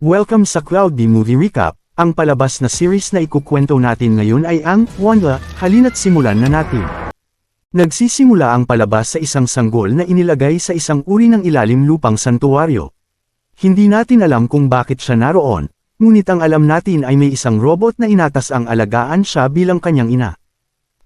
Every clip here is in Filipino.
Welcome sa Cloudy Movie Recap. Ang palabas na series na ikukwento natin ngayon ay ang Wanda. Halina't simulan na natin. Nagsisimula ang palabas sa isang sanggol na inilagay sa isang uri ng ilalim lupang santuwaryo. Hindi natin alam kung bakit siya naroon, ngunit ang alam natin ay may isang robot na inatas ang alagaan siya bilang kanyang ina.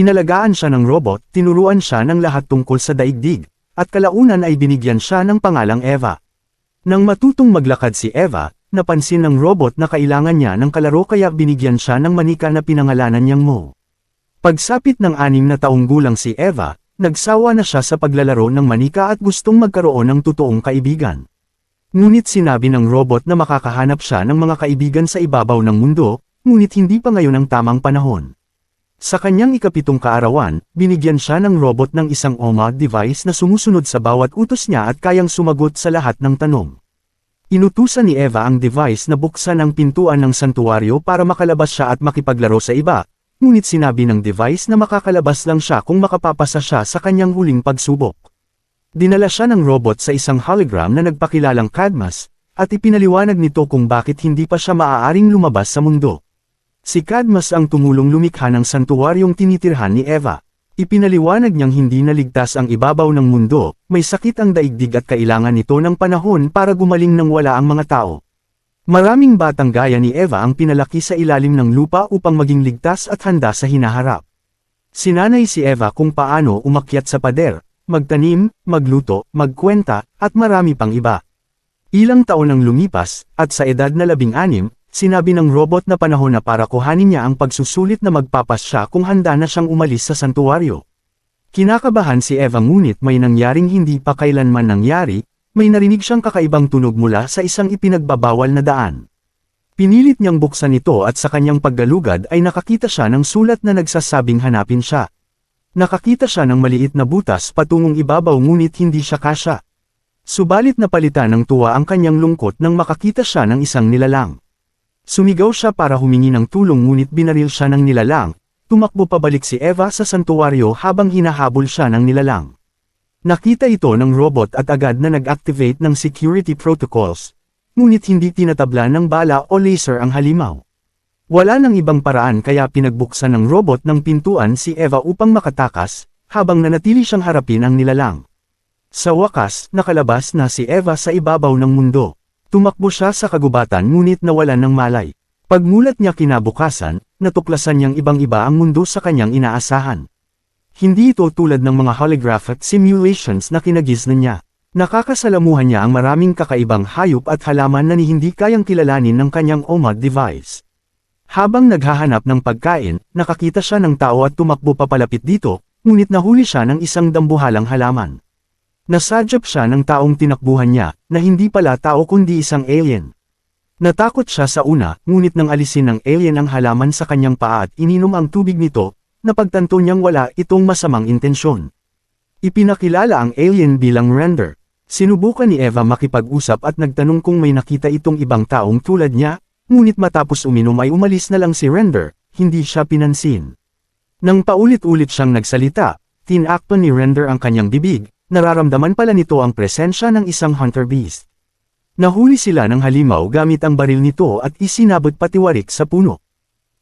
Inalagaan siya ng robot, tinuruan siya ng lahat tungkol sa daigdig, at kalaunan ay binigyan siya ng pangalang Eva. Nang matutong maglakad si Eva, napansin ng robot na kailangan niya ng kalaro kaya binigyan siya ng manika na pinangalanan niyang Mo. Pagsapit ng 6 na taong gulang si Eva, nagsawa na siya sa paglalaro ng manika at gustong magkaroon ng totoong kaibigan. Ngunit sinabi ng robot na makakahanap siya ng mga kaibigan sa ibabaw ng mundo, ngunit hindi pa ngayon ang tamang panahon. Sa kanyang ika-7 kaarawan, binigyan siya ng robot ng isang OMA device na sumusunod sa bawat utos niya at kayang sumagot sa lahat ng tanong. Inutusan ni Eva ang device na buksan ang pintuan ng santuwaryo para makalabas siya at makipaglaro sa iba, ngunit sinabi ng device na makakalabas lang siya kung makapapasa siya sa kanyang huling pagsubok. Dinala siya ng robot sa isang hologram na nagpakilalang Cadmus, at ipinaliwanag nito kung bakit hindi pa siya maaaring lumabas sa mundo. Si Cadmus ang tumulong lumikha ng santuwaryong tinitirhan ni Eva. Ipinaliwanag niyang hindi naligtas ang ibabaw ng mundo, may sakit ang daigdig at kailangan nito ng panahon para gumaling nang wala ang mga tao. Maraming batang gaya ni Eva ang pinalaki sa ilalim ng lupa upang maging ligtas at handa sa hinaharap. Sinanay si Eva kung paano umakyat sa pader, magtanim, magluto, magkwenta, at marami pang iba. Ilang taon ang lumipas, at sa edad na 16, sinabi ng robot na panahon na para kuhanin niya ang pagsusulit na magpapas siya kung handa na siyang umalis sa santuwaryo. Kinakabahan si Eva ngunit may nangyaring hindi pa kailanman nangyari, may narinig siyang kakaibang tunog mula sa isang ipinagbabawal na daan. Pinilit niyang buksan ito at sa kanyang paggalugad ay nakakita siya ng sulat na nagsasabing hanapin siya. Nakakita siya ng maliit na butas patungong ibabaw ngunit hindi siya kasya. Subalit napalitan ng tuwa ang kanyang lungkot nang makakita siya ng isang nilalang. Sumigaw siya para humingi ng tulong ngunit binaril siya ng nilalang, tumakbo pabalik si Eva sa santuwaryo habang hinahabol siya ng nilalang. Nakita ito ng robot at agad na nag-activate ng security protocols, ngunit hindi tinatabla ng bala o laser ang halimaw. Wala nang ibang paraan kaya pinagbuksan ng robot ng pintuan si Eva upang makatakas, habang nanatili siyang harapin ang nilalang. Sa wakas, nakalabas na si Eva sa ibabaw ng mundo. Tumakbo siya sa kagubatan ngunit nawalan ng malay. Pagmulat niya kinabukasan, natuklasan niyang ibang-iba ang mundo sa kanyang inaasahan. Hindi ito tulad ng mga holographic simulations na kinagisnan niya. Nakakasalamuhan niya ang maraming kakaibang hayop at halaman na hindi kayang kilalanin ng kanyang OMA device. Habang naghahanap ng pagkain, nakakita siya ng tao at tumakbo papalapit dito, ngunit nahuli siya ng isang dambuhalang halaman. Nasadyap siya ng taong tinakbuhan niya, na hindi pala tao kundi isang alien. Natakot siya sa una, ngunit nang alisin ng alien ang halaman sa kanyang paa at ininom ang tubig nito, napagtanto niyang wala itong masamang intensyon. Ipinakilala ang alien bilang Render. Sinubukan ni Eva makipag-usap at nagtanong kung may nakita itong ibang taong tulad niya, ngunit matapos uminom ay umalis na lang si Render, hindi siya pinansin. Nang paulit-ulit siyang nagsalita, tinakpan ni Render ang kanyang bibig. Nararamdaman pala nito ang presensya ng isang hunter beast. Nahuli sila ng halimaw gamit ang baril nito at isinabot patiwarik sa puno.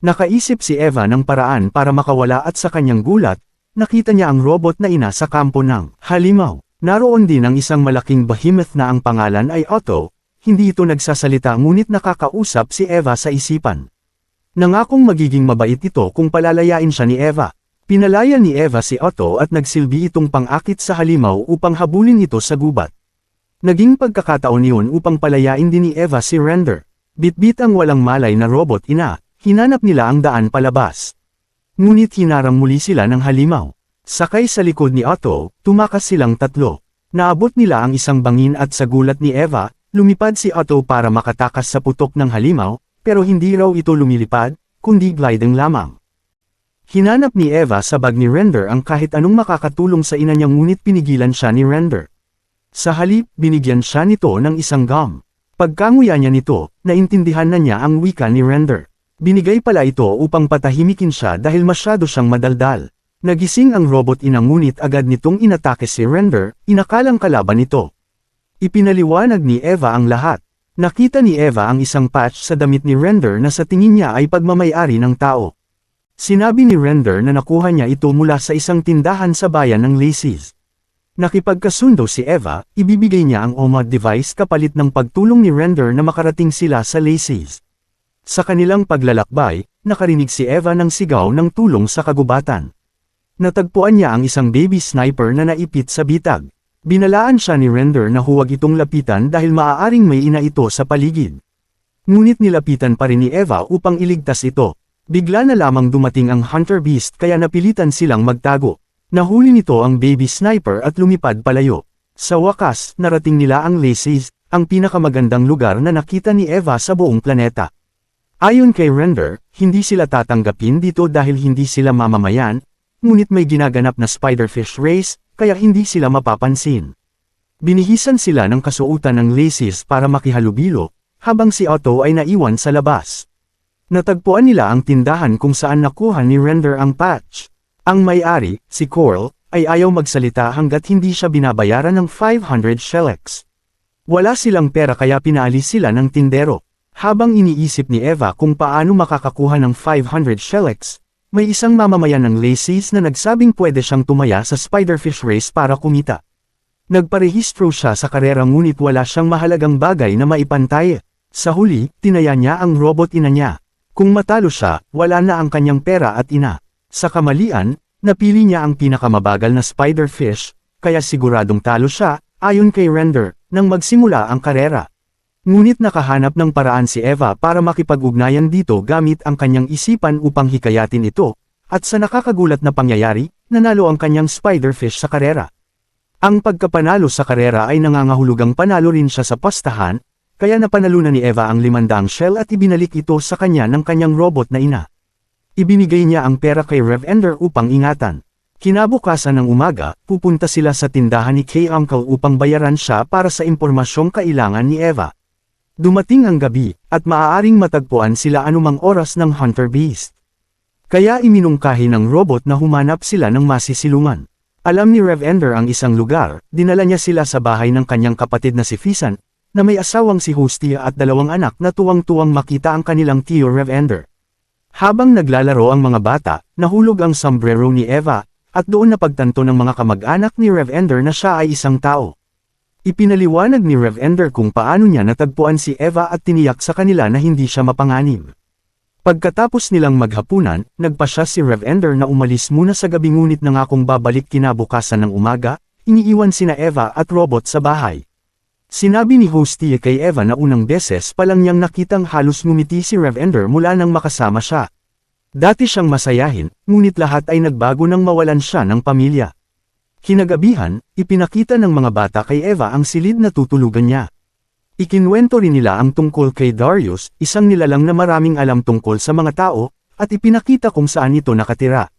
Nakaisip si Eva ng paraan para makawala at sa kanyang gulat, nakita niya ang robot na ina sa kampo ng halimaw. Naroon din ang isang malaking behemoth na ang pangalan ay Otto, hindi ito nagsasalita ngunit nakakausap si Eva sa isipan. Nangakong magiging mabait ito kung palalayain siya ni Eva. Pinalaya ni Eva si Otto at nagsilbi itong pang-akit sa halimaw upang habulin ito sa gubat. Naging pagkakataon iyon upang palayain din ni Eva si Render. Bitbit ang walang malay na robot ina, hinanap nila ang daan palabas. Ngunit hinarang muli sila ng halimaw. Sakay sa likod ni Otto, tumakas silang tatlo. Naabot nila ang isang bangin at sa gulat ni Eva, lumipad si Otto para makatakas sa putok ng halimaw, pero hindi raw ito lumilipad, kundi gliding lamang. Hinanap ni Eva sa bag ni Render ang kahit anong makakatulong sa ina niya ngunit pinigilan siya ni Render. Sa halip, binigyan siya nito ng isang gum. Pagkanguya niya nito, naintindihan na niya ang wika ni Render. Binigay pala ito upang patahimikin siya dahil masyado siyang madaldal. Nagising ang robot ina ngunit agad nitong inatake si Render, inakalang kalaban nito. Ipinaliwanag ni Eva ang lahat. Nakita ni Eva ang isang patch sa damit ni Render na sa tingin niya ay pagmamay-ari ng tao. Sinabi ni Render na nakuha niya ito mula sa isang tindahan sa bayan ng Lacey's. Nakipagkasundo si Eva, ibibigay niya ang OMAD device kapalit ng pagtulong ni Render na makarating sila sa Lacey's. Sa kanilang paglalakbay, nakarinig si Eva ng sigaw ng tulong sa kagubatan. Natagpuan niya ang isang baby sniper na naipit sa bitag. Binalaan siya ni Render na huwag itong lapitan dahil maaaring may ina ito sa paligid. Ngunit nilapitan pa rin ni Eva upang iligtas ito. Bigla na lamang dumating ang Hunter Beast kaya napilitan silang magtago. Nahuli nito ang baby sniper at lumipad palayo. Sa wakas, narating nila ang Lacey's, ang pinakamagandang lugar na nakita ni Eva sa buong planeta. Ayon kay Render, hindi sila tatanggapin dito dahil hindi sila mamamayan, ngunit may ginaganap na Spiderfish race, kaya hindi sila mapapansin. Binihisan sila ng kasuotan ng Lacey's para makihalubilo, habang si Otto ay naiwan sa labas. Natagpuan nila ang tindahan kung saan nakuha ni Render ang patch. Ang may-ari, si Coral, ay ayaw magsalita hanggat hindi siya binabayaran ng 500 shelleks. Wala silang pera kaya pinaalis sila ng tindero. Habang iniisip ni Eva kung paano makakakuha ng 500 shelleks, may isang mamamayan ng Lacey's na nagsabing pwede siyang tumaya sa Spiderfish race para kumita. Nagparehistro siya sa karera ngunit wala siyang mahalagang bagay na maipantay. Sa huli, tinaya niya ang robot ina niya. Kung matalo siya, wala na ang kanyang pera at ina. Sa kamalian, napili niya ang pinakamabagal na Spiderfish, kaya siguradong talo siya, ayon kay Render, nang magsimula ang karera. Ngunit nakahanap ng paraan si Eva para makipag-ugnayan dito gamit ang kanyang isipan upang hikayatin ito, at sa nakakagulat na pangyayari, nanalo ang kanyang Spiderfish sa karera. Ang pagkapanalo sa karera ay nangangahulugang panalo rin siya sa pastahan, kaya napanalunan ni Eva ang 500 shell at ibinalik ito sa kanya ng kanyang robot na ina. Ibinigay niya ang pera kay Rev Ender upang ingatan. Kinabukasan ng umaga, pupunta sila sa tindahan ni Kay Uncle upang bayaran siya para sa impormasyong kailangan ni Eva. Dumating ang gabi, at maaaring matagpuan sila anumang oras ng Hunter Beast. Kaya iminungkahi ng robot na humanap sila ng masisilungan. Alam ni Rev Ender ang isang lugar, dinala niya sila sa bahay ng kanyang kapatid na si Fisan, na may asawang si Hostia at 2 anak na tuwang-tuwang makita ang kanilang tiyo Rev Ender. Habang naglalaro ang mga bata, nahulog ang sombrero ni Eva, at doon napagtanto ng mga kamag-anak ni Rev Ender na siya ay isang tao. Ipinaliwanag ni Rev Ender kung paano niya natagpuan si Eva at tiniyak sa kanila na hindi siya mapanganib. Pagkatapos nilang maghapunan, nagpasya si Rev Ender na umalis muna sa gabi ngunit nangakong babalik kinabukasan ng umaga, iniiwan sina Eva at robot sa bahay. Sinabi ni Hostia kay Eva na unang beses pa lang niyang nakitang halos ngumiti si Rev Ender mula nang makasama siya. Dati siyang masayahin, ngunit lahat ay nagbago nang mawalan siya ng pamilya. Kinagabihan, ipinakita ng mga bata kay Eva ang silid na tutulugan niya. Ikinwento rin nila ang tungkol kay Darius, isang nilalang na maraming alam tungkol sa mga tao, at ipinakita kung saan ito nakatira.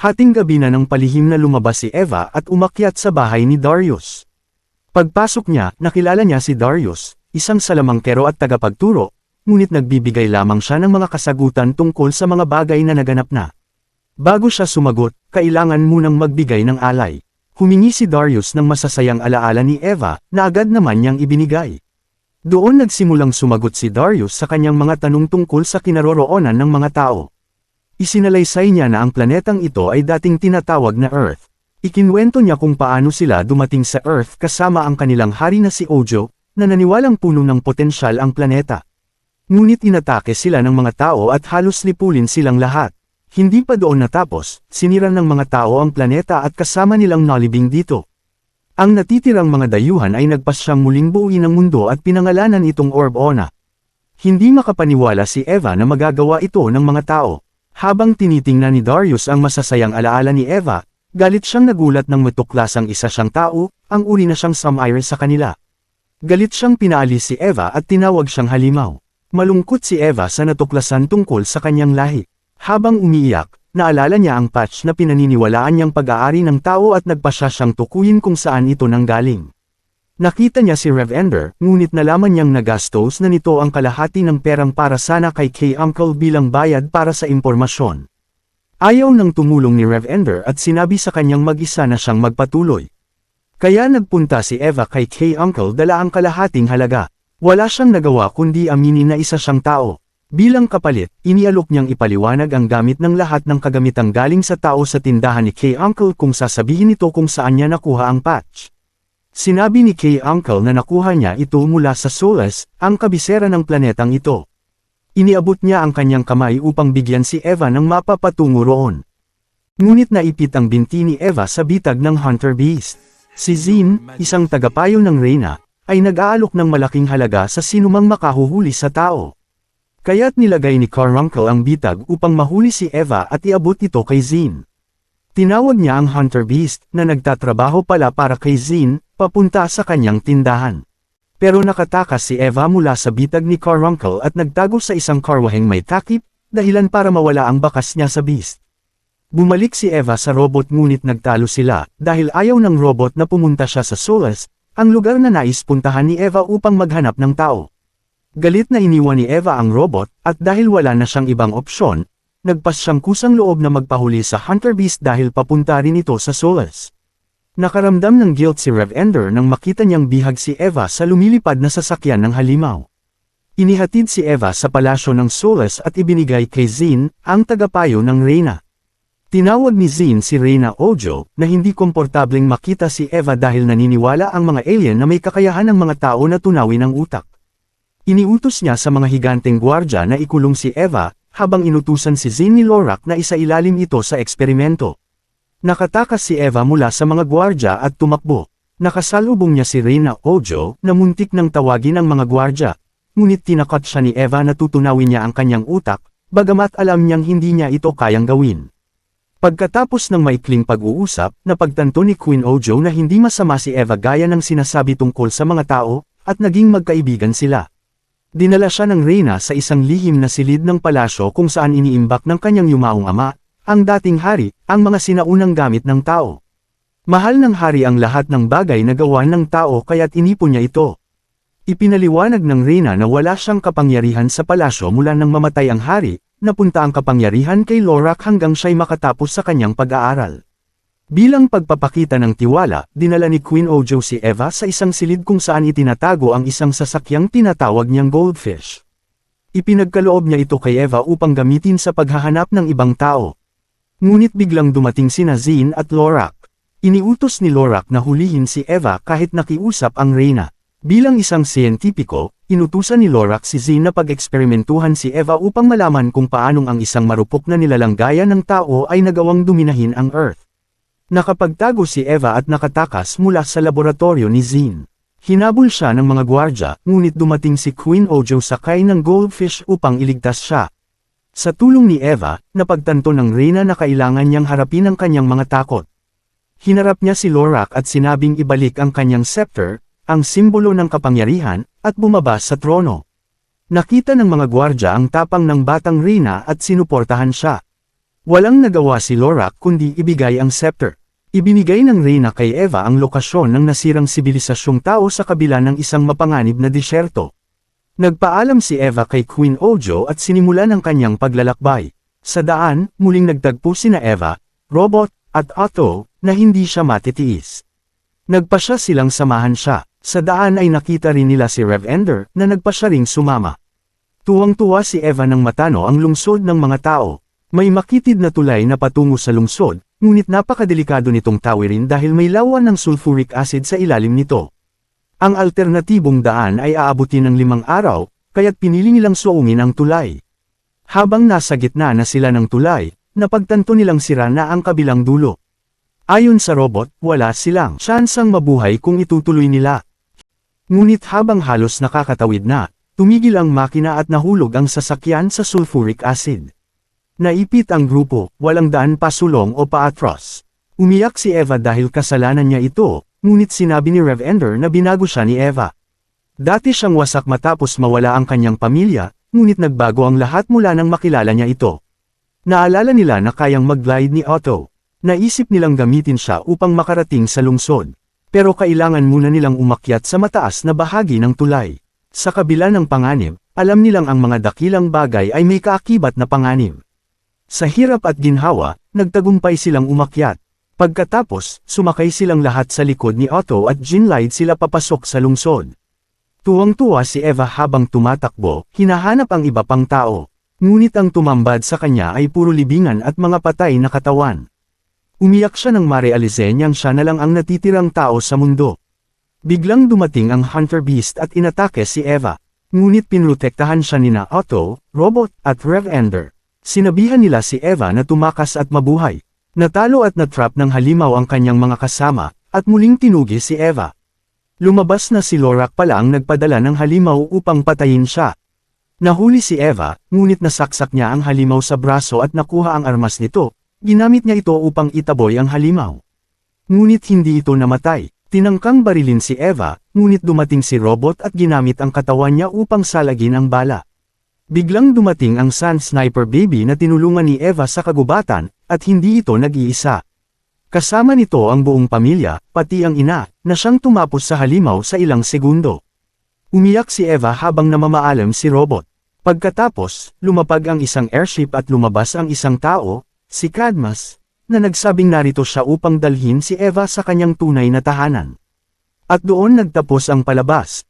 Hating gabi na ng palihim na lumabas si Eva at umakyat sa bahay ni Darius. Pagpasok niya, nakilala niya si Darius, isang salamangkero at tagapagturo, ngunit nagbibigay lamang siya ng mga kasagutan tungkol sa mga bagay na naganap na. Bago siya sumagot, kailangan munang magbigay ng alay. Humingi si Darius ng masasayang alaala ni Eva, na agad naman niyang ibinigay. Doon nagsimulang sumagot si Darius sa kanyang mga tanong tungkol sa kinaroroonan ng mga tao. Isinalaysay niya na ang planetang ito ay dating tinatawag na Earth. Ikinwento niya kung paano sila dumating sa Earth kasama ang kanilang hari na si Ojo, na naniwalang puno ng potensyal ang planeta. Ngunit inatake sila ng mga tao at halos lipulin silang lahat. Hindi pa doon natapos, sinira ng mga tao ang planeta at kasama nilang nalibing dito. Ang natitirang mga dayuhan ay nagpasyang muling buuin ang mundo at pinangalanan itong Orb Ona. Hindi makapaniwala si Eva na magagawa ito ng mga tao. Habang tinitingnan ni Darius ang masasayang alaala ni Eva, galit siyang nagulat nang matuklasang isa siyang tao, ang uri na siyang Samire sa kanila. Galit siyang pinaalis si Eva at tinawag siyang halimaw. Malungkot si Eva sa natuklasan tungkol sa kanyang lahi. Habang umiiyak, naalala niya ang patch na pinaniniwalaan niyang pag-aari ng tao at nagpasya siyang tukuyin kung saan ito nanggaling. Nakita niya si Rev Ender, ngunit nalaman niyang nagastos na nito ang kalahati ng perang para sana kay Kay Uncle bilang bayad para sa impormasyon. Ayaw nang tumulong ni Rev Ender at sinabi sa kanyang mag-isa na siyang magpatuloy. Kaya nagpunta si Eva kay Kay Uncle dala ang kalahating halaga. Wala siyang nagawa kundi aminin na isa siyang tao. Bilang kapalit, inialok niyang ipaliwanag ang gamit ng lahat ng kagamitang galing sa tao sa tindahan ni K-Uncle kung sasabihin nito kung saan niya nakuha ang patch. Sinabi ni K-Uncle na nakuha niya ito mula sa Solus, ang kabisera ng planetang ito. Iniabot niya ang kanyang kamay upang bigyan si Eva ng mapa patungo roon. Ngunit naipit ang binti ni Eva sa bitag ng Hunter Beast. Si Zin, isang tagapayo ng Reyna, ay nag-aalok ng malaking halaga sa sinumang makahuhuli sa tao. Kaya't nilagay ni Caruncle ang bitag upang mahuli si Eva at iabot ito kay Zin. Tinawag niya ang Hunter Beast na nagtatrabaho pala para kay Zin, papunta sa kanyang tindahan. Pero nakatakas si Eva mula sa bitag ni Caruncle at nagtago sa isang karwaheng may takip, dahilan para mawala ang bakas niya sa Beast. Bumalik si Eva sa robot ngunit nagtalo sila, dahil ayaw ng robot na pumunta siya sa Solus, ang lugar na nais puntahan ni Eva upang maghanap ng tao. Galit na iniwan ni Eva ang robot, at dahil wala na siyang ibang opsyon, nagpas siyang kusang loob na magpahuli sa Hunter Beast dahil papunta rin ito sa Solus. Nakaramdam ng guilt si Rev Ender nang makita niyang bihag si Eva sa lumilipad na sasakyan ng halimaw. Inihatid si Eva sa palasyo ng Solus at ibinigay kay Zin, ang tagapayo ng Reyna. Tinawag ni Zin si Reyna Ojo, na hindi komportabling makita si Eva dahil naniniwala ang mga alien na may kakayahan ng mga tao na tunawin ang utak. Iniutos niya sa mga higanteng gwardya na ikulong si Eva, habang inutusan si Zin ni Lorak na isailalim ito sa eksperimento. Nakatakas si Eva mula sa mga gwardya at tumakbo. Nakasalubong niya si Reyna Ojo, na muntik nang tawagin ang mga gwardya. Ngunit tinakot siya ni Eva na tutunawin niya ang kanyang utak, bagamat alam niyang hindi niya ito kayang gawin. Pagkatapos ng maikling pag-uusap, napagtanto ni Queen Ojo na hindi masama si Eva gaya ng sinasabi tungkol sa mga tao, at naging magkaibigan sila. Dinala siya ng Reyna sa isang lihim na silid ng palasyo kung saan iniimbak ng kanyang yumaong ama, ang dating hari, ang mga sinaunang gamit ng tao. Mahal ng hari ang lahat ng bagay na gawa ng tao kaya't inipon niya ito. Ipinaliwanag ng Reyna na wala siyang kapangyarihan sa palasyo mula nang mamatay ang hari, napunta ang kapangyarihan kay Lorak hanggang siya'y makatapos sa kanyang pag-aaral. Bilang pagpapakita ng tiwala, dinala ni Queen Ojo si Eva sa isang silid kung saan itinatago ang isang sasakyang tinatawag niyang goldfish. Ipinagkaloob niya ito kay Eva upang gamitin sa paghahanap ng ibang tao. Ngunit biglang dumating sina Zin at Lorak. Iniutos ni Lorak na hulihin si Eva kahit nakiusap ang Reyna. Bilang isang siyentipiko, inutusan ni Lorak si Zin na pag-eksperimentuhan si Eva upang malaman kung paanong ang isang marupok na nilalang gaya ng tao ay nagawang duminahin ang Earth. Nakapagtago si Eva at nakatakas mula sa laboratorio ni Zin. Hinabol siya ng mga gwardya, ngunit dumating si Queen Ojo sakay ng goldfish upang iligtas siya. Sa tulong ni Eva, napagtanto ng Reyna na kailangan niyang harapin ang kanyang mga takot. Hinarap niya si Lorak at sinabing ibalik ang kanyang scepter, ang simbolo ng kapangyarihan, at bumaba sa trono. Nakita ng mga gwardya ang tapang ng batang Reyna at sinuportahan siya. Walang nagawa si Lorak kundi ibigay ang scepter. Ibinigay ng Reyna kay Eva ang lokasyon ng nasirang sibilisasyong tao sa kabila ng isang mapanganib na disyerto. Nagpaalam si Eva kay Queen Ojo at sinimulan ang kanyang paglalakbay. Sa daan, muling nagtagpo sina Eva, Robot, at Otto, na hindi siya matitiis. Nagpasya silang samahan siya. Sa daan ay nakita rin nila si Rev Ender, na nagpasya ring sumama. Tuwang-tuwa si Eva nang matano ang lungsod ng mga tao. May makitid na tulay na patungo sa lungsod, ngunit napakadelikado nitong tawirin dahil may lawan ng sulfuric acid sa ilalim nito. Ang alternatibong daan ay aabutin ng 5 araw, kaya't pinili nilang suungin ang tulay. Habang nasa gitna na sila ng tulay, napagtanto nilang sira na ang kabilang dulo. Ayon sa robot, wala silang tsansang mabuhay kung itutuloy nila. Ngunit habang halos nakakatawid na, tumigil ang makina at nahulog ang sasakyan sa sulfuric acid. Naipit ang grupo, walang daan pa sulong o paatros. Umiyak si Eva dahil kasalanan niya ito, ngunit sinabi ni Rev Ender na binago siya ni Eva. Dati siyang wasak matapos mawala ang kanyang pamilya, ngunit nagbago ang lahat mula nang makilala niya ito. Naalala nila na kayang mag-glide ni Otto. Naisip nilang gamitin siya upang makarating sa lungsod. Pero kailangan muna nilang umakyat sa mataas na bahagi ng tulay. Sa kabila ng panganib, alam nilang ang mga dakilang bagay ay may kaakibat na panganib. Sa hirap at ginhawa, nagtagumpay silang umakyat. Pagkatapos, sumakay silang lahat sa likod ni Otto at ginlide sila papasok sa lungsod. Tuwang-tuwa si Eva habang tumatakbo, hinahanap ang iba pang tao. Ngunit ang tumambad sa kanya ay puro libingan at mga patay na katawan. Umiyak siya nang marealize niyang siya na lang ang natitirang tao sa mundo. Biglang dumating ang Hunter Beast at inatake si Eva. Ngunit pinrotektahan siya nina Otto, Robot, at Rev Ender. Sinabihan nila si Eva na tumakas at mabuhay. Natalo at natrap ng halimaw ang kanyang mga kasama, at muling tinugi si Eva. Lumabas na si Lorak pala ang nagpadala ng halimaw upang patayin siya. Nahuli si Eva, ngunit nasaksak niya ang halimaw sa braso at nakuha ang armas nito. Ginamit niya ito upang itaboy ang halimaw. Ngunit hindi ito namatay. Tinangkang barilin si Eva, ngunit dumating si Robot at ginamit ang katawan niya upang salagin ang bala. Biglang dumating ang Sun Sniper Baby na tinulungan ni Eva sa kagubatan, at hindi ito nag-iisa. Kasama nito ang buong pamilya, pati ang ina, na siyang tumapos sa halimaw sa ilang segundo. Umiyak si Eva habang namamaalam si Robot. Pagkatapos, lumapag ang isang airship at lumabas ang isang tao, si Cadmus, na nagsabing narito siya upang dalhin si Eva sa kanyang tunay na tahanan. At doon nagtapos ang palabas.